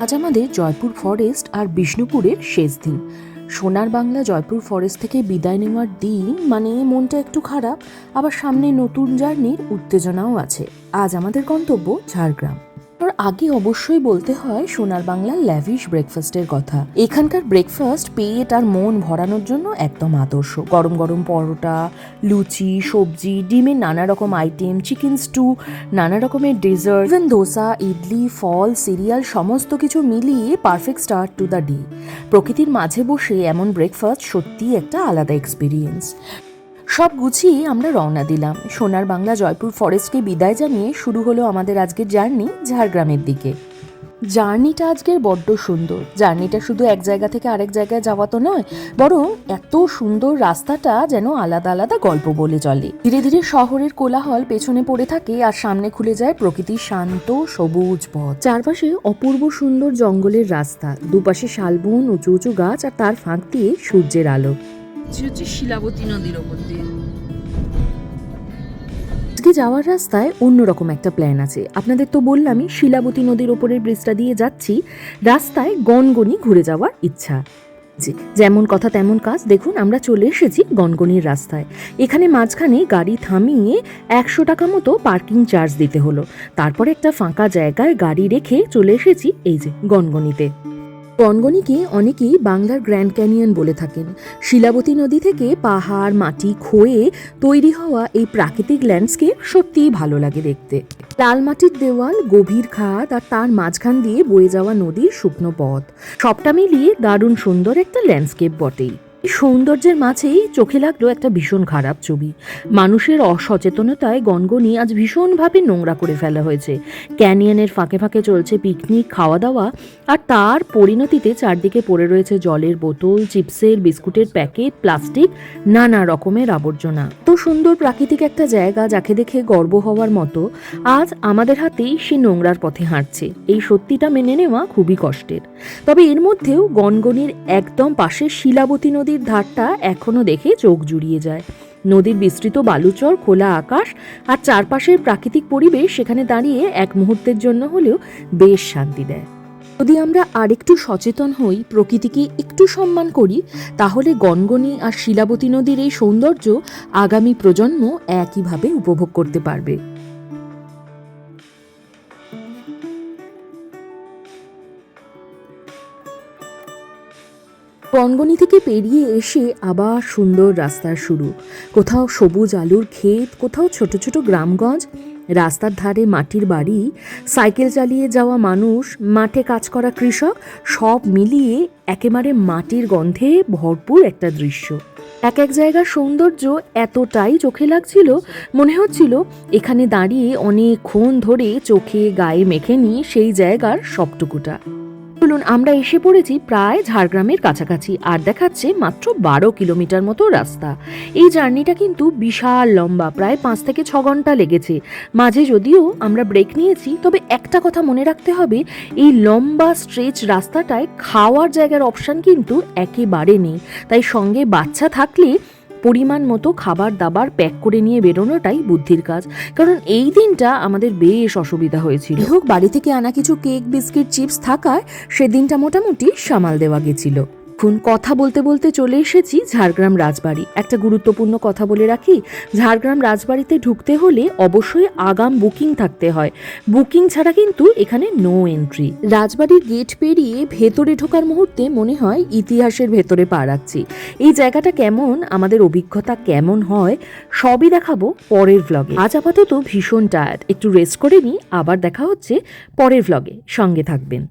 আজ আমাদের জয়পুর ফরেস্ট আর বিষ্ণুপুরের শেষ দিন। সোনার বাংলা জয়পুর ফরেস্ট থেকে বিদায় নেওয়ার দিন, মানে মনটা একটু খারাপ, আবার সামনে নতুন জার্নির উত্তেজনাও আছে। আজ আমাদের গন্তব্য ঝাড়গ্রাম। ওর আগে অবশ্যই বলতে হয় সোনার বাংলার ল্যাভিশ ব্রেকফাস্টের কথা। এখানকার ব্রেকফাস্ট পেট আর মন ভরানোর জন্য একদম আদর্শ। গরম গরম পরোটা, লুচি, সবজি, ডিমের নানা রকম আইটেম, চিকেন স্টু, নানা রকমের ডেজার্ট, ইভেন দোসা, ইডলি, ফল, সিরিয়াল, সমস্ত কিছু মিলিয়ে perfect start to the day. প্রকৃতির মাঝে বসে এমন ব্রেকফাস্ট সত্যিই একটা আলাদা এক্সপিরিয়েন্স। সব গুছিয়ে আমরা রওনা দিলাম। সোনার বাংলা জয়পুর ফরেস্টকে বিদায় জানিয়ে শুরু হলো আমাদের আজকের জার্নি ঝাড়গ্রামের দিকে। জার্নিটা আজকের বড্ড সুন্দর। জার্নিটা শুধু এক জায়গা থেকে আরেক জায়গায় যাওয়া তো নয়, বরং এত সুন্দর রাস্তাটা যেন আলাদা আলাদা গল্প বলে চলে। ধীরে ধীরে শহরের কোলাহল পেছনে পড়ে থাকে আর সামনে খুলে যায় প্রকৃতির শান্ত সবুজ পথ। চারপাশে অপূর্ব সুন্দর জঙ্গলের রাস্তা, দুপাশে শালবন, উঁচু উঁচু গাছ, আর তার ফাঁক দিয়ে সূর্যের আলো। হচ্ছে শিলাবতী নদীর ওপর দিয়ে আজকে যাওয়ার রাস্তায় অন্যরকম একটা প্ল্যান আছে। আপনাদের তো বললামই শিলাবতী নদীর ওপরের ব্রিজটা দিয়ে যাচ্ছি। রাস্তায় গনগনি ঘুরে যাওয়ার ইচ্ছা। যেমন কথা তেমন কাজ। দেখুন, আমরা চলে এসেছি গনগনির রাস্তায়। এখানে মাঝখানে গাড়ি থামিয়ে 100 টাকা মতো পার্কিং চার্জ দিতে হলো। তারপরে একটা ফাঁকা জায়গায় গাড়ি রেখে চলে এসেছি এই যে গনগনিতে। গনগনিকে অনেকেই বাংলার গ্র্যান্ড ক্যানিয়ন বলে থাকেন। শিলাবতী নদী থেকে পাহাড়, মাটি ক্ষয়ে তৈরি হওয়া এই প্রাকৃতিক ল্যান্ডস্কেপ সত্যিই ভালো লাগে দেখতে। লাল মাটির দেওয়াল, গভীর খাদ, আর তার মাঝখান দিয়ে বয়ে যাওয়া নদীর শুকনো পথ, সবটা মিলিয়ে দারুণ সুন্দর একটা ল্যান্ডস্কেপ বটেই। সৌন্দর্যের মাঝেই চোখে লাগলো একটা ভীষণ খারাপ ছবি। মানুষের অসচেতনতায় গনগনি আজ ভীষণভাবে নোংরা করে ফেলা হয়েছে। ক্যানিয়নের ফাঁকে ফাঁকে চলছে পিকনিক, খাওয়া দাওয়া, আর তার পরিণতিতে চারদিকে পড়ে রয়েছে জলের বোতল, চিপসের, বিস্কুটের প্যাকেট, প্লাস্টিক, নানা রকমের আবর্জনা। তো সুন্দর প্রাকৃতিক একটা জায়গা, যাকে দেখে গর্ব হওয়ার মতো, আজ আমাদের হাতেই সে নোংরার পথে হাঁটছে। এই সত্যিটা মেনে নেওয়া খুবই কষ্টের। তবে এর মধ্যেও গনগনির একদম পাশে শিলাবতী নদীর ধারটা এখনো দেখে চোখ জুড়িয়ে যায়। নদীর বিস্তৃত বালুচর, খোলা আকাশ, আর চারপাশের প্রাকৃতিক পরিবেশ সেখানে দাঁড়িয়ে এক মুহূর্তের জন্য হলেও বেশ শান্তি দেয়। যদি আমরা আরেকটু সচেতন হই, প্রকৃতিকে একটু সম্মান করি, তাহলে গনগনি আর শিলাবতী নদীর এই সৌন্দর্য আগামী প্রজন্ম একইভাবে উপভোগ করতে পারবে। গনগনি থেকে পেরিয়ে এসে আবার সুন্দর রাস্তার শুরু। কোথাও সবুজ আলুর ক্ষেত, কোথাও ছোট ছোট গ্রামগঞ্জ, রাস্তার ধারে মাটির বাড়ি, সাইকেল চালিয়ে যাওয়া মানুষ, মাঠে কাজ করা কৃষক, সব মিলিয়ে একেবারে মাটির গন্ধে ভরপুর একটা দৃশ্য। এক এক জায়গার সৌন্দর্য এতটাই চোখে লাগছিল, মনে হচ্ছিল এখানে দাঁড়িয়ে অনেকক্ষণ ধরে চোখে গায়ে মেখে নিয়ে সেই জায়গার সবটুকুটা। বলুন, আমরা এসে পড়েছি প্রায় ঝাড়গ্রামের কাছাকাছি, আর দেখাচ্ছে মাত্র 12 কিলোমিটার মতো রাস্তা। এই জার্নিটা কিন্তু বিশাল লম্বা, প্রায় 5 থেকে 6 ঘন্টা লেগেছে। মাঝে যদিও আমরা ব্রেক নিয়েছি, তবে একটা কথা মনে রাখতে হবে, এই লম্বা স্ট্রেচ রাস্তাটায় খাওয়ার জায়গার অপশান কিন্তু একেবারে নেই। তাই সঙ্গে বাচ্চা থাকলে পরিমাণ মতো খাবার দাবার প্যাক করে নিয়ে বেরোনোটাই বুদ্ধির কাজ, কারণ এই দিনটা আমাদের বেশ অসুবিধা হয়েছিল। হোক, বাড়ি থেকে আনা কিছু কেক, বিস্কিট, চিপস থাকায় সেদিনটা মোটামুটি সামাল দেওয়া গেছিল। কথা বলতে বলতে চলে এসেছি ঝাড়গ্রাম রাজবাড়ি। একটা গুরুত্বপূর্ণ কথা বলে রাখি, ঝাড়গ্রাম রাজবাড়িতে ঢুকতে হলে অবশ্যই আগাম বুকিং থাকতে হয়। বুকিং ছাড়া কিন্তু এখানে নো এন্ট্রি। রাজবাড়ির গেট পেরিয়ে ভেতরে ঢোকার মুহূর্তে মনে হয় ইতিহাসের ভেতরে পা রাখছি। এই জায়গাটা কেমন, আমাদের অভিজ্ঞতা কেমন হয়, সবই দেখাবো পরের ভ্লগে। আজ আপাতত ভীষণ টায়ার্ড, একটু রেস্ট করে নিই। আবার দেখা হচ্ছে পরের ভ্লগে, সঙ্গে থাকবেন।